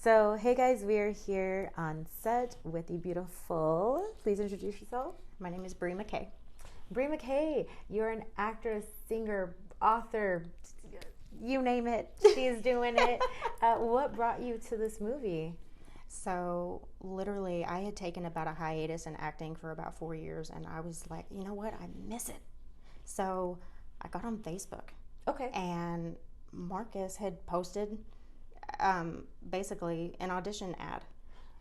So, hey guys, we are here on set with the beautiful. Please introduce yourself. My name is Bri Mckay. Bri Mckay, you're an actress, singer, author, you name it. She's doing it. What brought you to this movie? So, literally, I had taken about a hiatus in acting for about 4 years, and I was like, you know what? I miss it. So, I got on Facebook. Okay. And Marcus had posted basically an audition ad.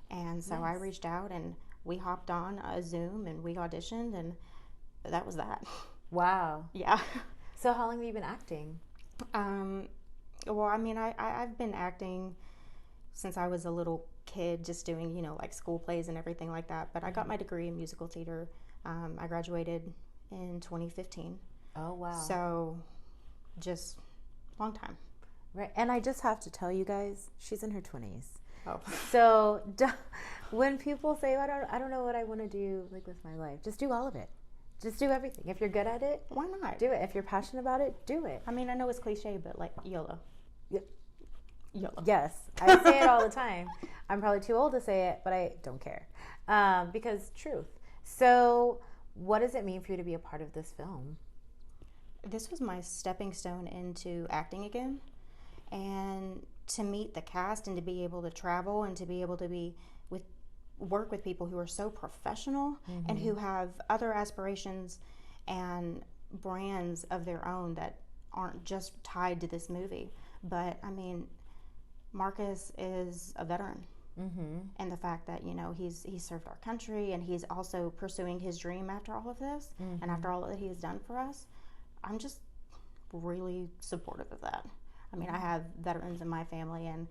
And so I reached out and we hopped on a Zoom and we auditioned, and that was that. Wow. Yeah. So how long have you been acting? Well, I mean, I've been acting since I was a little kid, just doing, like school plays and everything like that. But I got my degree in musical theater. I graduated in 2015. Oh, wow. So just long time. Right. And I just have to tell you guys, she's in her 20s. Oh. So when people say, I don't know what I want to do like with my life, just do all of it. Just do everything. If you're good at it, Why not? do it. If you're passionate about it, do it. I mean, I know it's cliche, but like YOLO. YOLO. Yes, I say it all the time. I'm probably too old to say it, but I don't care. Because truth. So what does it mean for you to be a part of this film? This was my stepping stone into acting again. And to meet the cast and to be able to travel and to be able to work with people who are so professional and who have other aspirations and brands of their own that aren't just tied to this movie. But I mean, Marcus is a veteran, and the fact that he's served our country and he's also pursuing his dream after all of this and after all that he has done for us, I'm just really supportive of that. I mean, I have veterans in my family, and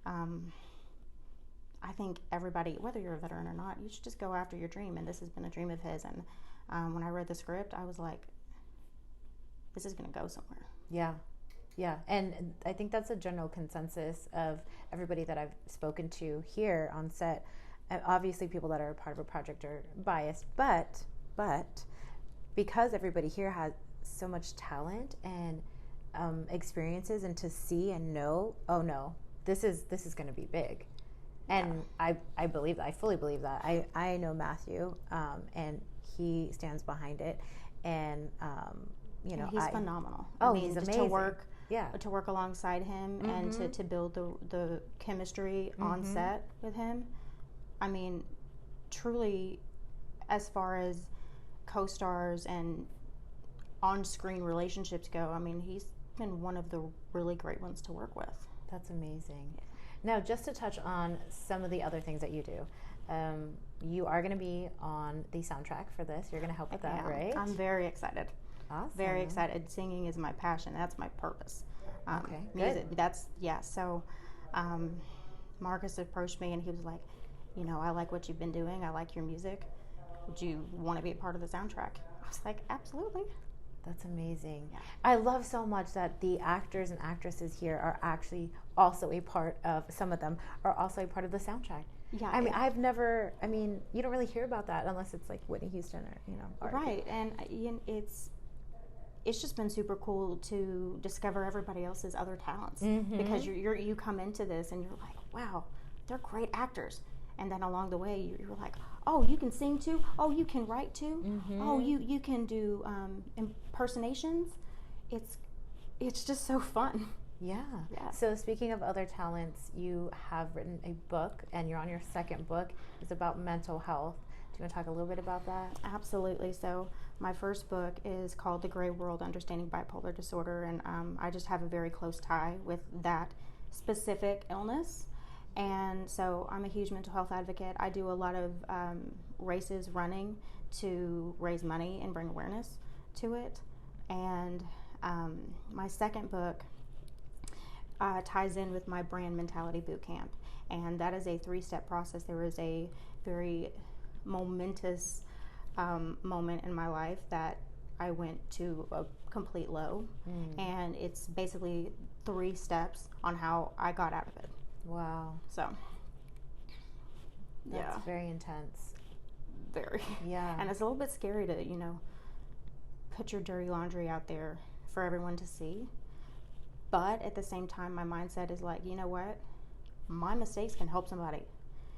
I think everybody, whether you're a veteran or not, you should just go after your dream. And this has been a dream of his. And when I read the script, I was like, this is going to go somewhere. Yeah. Yeah. And I think that's a general consensus of everybody that I've spoken to here on set. Obviously, people that are a part of a project are biased, but because everybody here has so much talent and experiences, and to see and know, oh no, this is going to be big. And I believe that. I fully believe that. I know Matthew, and he stands behind it, and he's phenomenal. Oh, I mean, he's amazing. To work alongside him and to build the chemistry on set with him. I mean, truly, as far as co-stars and on-screen relationships go, I mean, he's been one of the really great ones to work with. That's amazing. Now, just to touch on some of the other things that you do, you are going to be on the soundtrack for this. You're going to help with that, right? I'm very excited. Awesome. Very excited. Singing is my passion. That's my purpose. Okay, music. good. So Marcus approached me and he was like, I like what you've been doing. I like your music. Would you want to be a part of the soundtrack? I was like, absolutely. That's amazing. Yeah. I love so much that the actors and actresses here are actually also a part of, some of them are also a part of the soundtrack. Yeah. I mean, you don't really hear about that unless it's like Whitney Houston or, Right. And it's just been super cool to discover everybody else's other talents because you come into this and you're like, wow, they're great actors. And then along the way, you're like, oh, you can sing too? Oh, you can write too? Oh, you can do impersonations? It's just so fun. Yeah. So speaking of other talents, you have written a book, and you're on your second book. It's about mental health. Do you want to talk a little bit about that? Absolutely. So my first book is called The Gray World, Understanding Bipolar Disorder, and I just have a very close tie with that specific illness. And so I'm a huge mental health advocate. I do a lot of races running to raise money and bring awareness to it. And my second book ties in with my brand mentality boot camp. And that is a 3-step process. There was a very momentous moment in my life that I went to a complete low. And it's basically 3 steps on how I got out of it. Wow. So, that's very intense. Very. Yeah. And it's a little bit scary to, put your dirty laundry out there for everyone to see. But at the same time, my mindset is like, you know what? my mistakes can help somebody.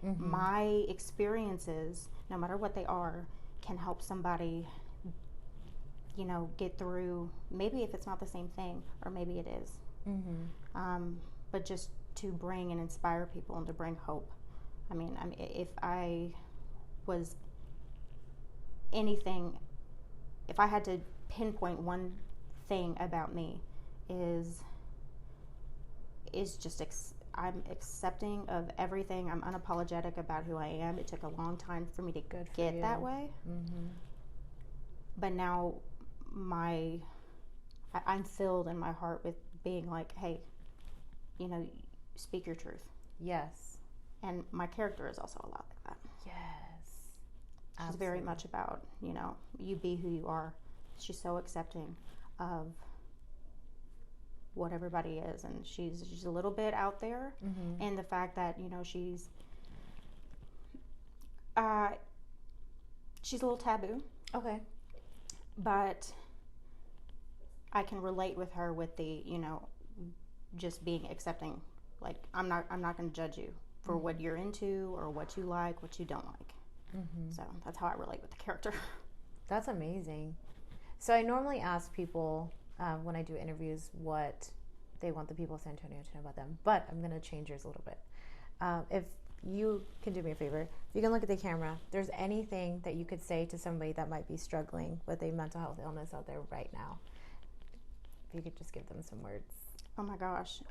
Mm-hmm. My experiences, no matter what they are, can help somebody, you know, get through, maybe if it's not the same thing, or maybe it is. Mm-hmm. But just to bring and inspire people and to bring hope. I mean, if I was anything, if I had to pinpoint one thing about me, is just I'm accepting of everything. I'm unapologetic about who I am. It took a long time for me to get that way. Mm-hmm. But now I'm filled in my heart with being like, hey, you know, speak your truth. Yes. And my character is also a lot like that. Yes. She's Absolutely. very much about, you know, you be who you are. She's so accepting of what everybody is, and she's a little bit out there Mm-hmm. in the fact that, you know, she's a little taboo. Okay. But I can relate with her with the, you know, just being accepting. Like, I'm not going to judge you for Mm-hmm. what you're into or what you like, what you don't like. Mm-hmm. So that's how I relate with the character. That's amazing. So I normally ask people when I do interviews what they want the people of San Antonio to know about them, but I'm going to change yours a little bit. If you can do me a favor, if you can look at the camera, there's anything that you could say to somebody that might be struggling with a mental health illness out there right now, if you could just give them some words. Oh my gosh.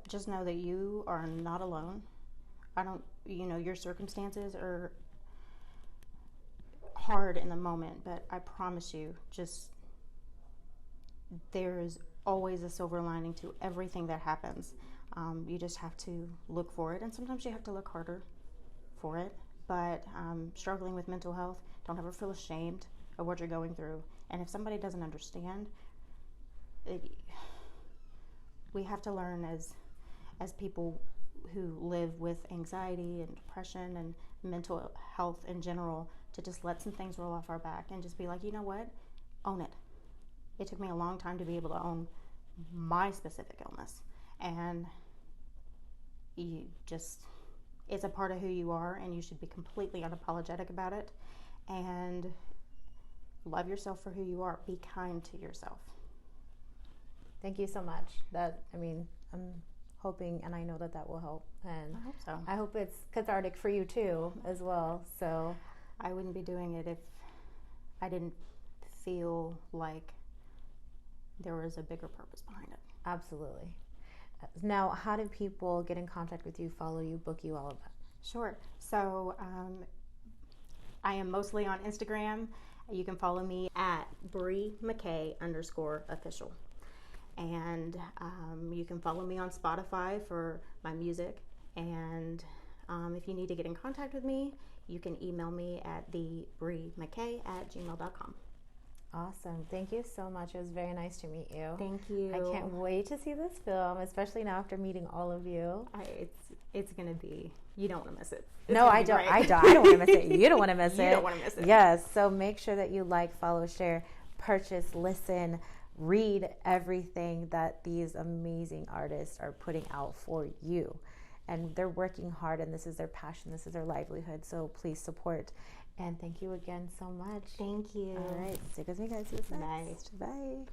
Just know that you are not alone. You know, your circumstances are hard in the moment, but I promise you, just there's always a silver lining to everything that happens. You just have to look for it, and sometimes you have to look harder for it. But struggling with mental health, don't ever feel ashamed of what you're going through. And if somebody doesn't understand, we have to learn as people who live with anxiety and depression and mental health in general, to just let some things roll off our back and just be like, you know what, own it. It took me a long time to be able to own my specific illness, and it's a part of who you are, and you should be completely unapologetic about it, and love yourself for who you are. Be kind to yourself. Thank you so much. I'm hoping, and I know that will help, and I hope so. I hope it's cathartic for you too as well. So I wouldn't be doing it if I didn't feel like there was a bigger purpose behind it. Absolutely. Now, how do people get in contact with you, follow you, book you, all of that? Sure. So I am mostly on Instagram. You can follow me at Bri Mckay _official. And you can follow me on Spotify for my music. And if you need to get in contact with me, you can email me at thebrimckay@gmail.com. Awesome. Thank you so much. It was very nice to meet you. Thank you. I can't wait to see this film, especially now after meeting all of you. It's going to be, you don't want to miss it. No, I don't. I don't want to miss it. You don't want to miss it. You don't want to miss it. Yes. So make sure that you like, follow, share, purchase, listen, read everything that these amazing artists are putting out for you. And they're working hard, and this is their passion. This is their livelihood. So please support. And thank you again so much. Thank you. All right. Stick with me, guys. See what's next. Bye. Bye.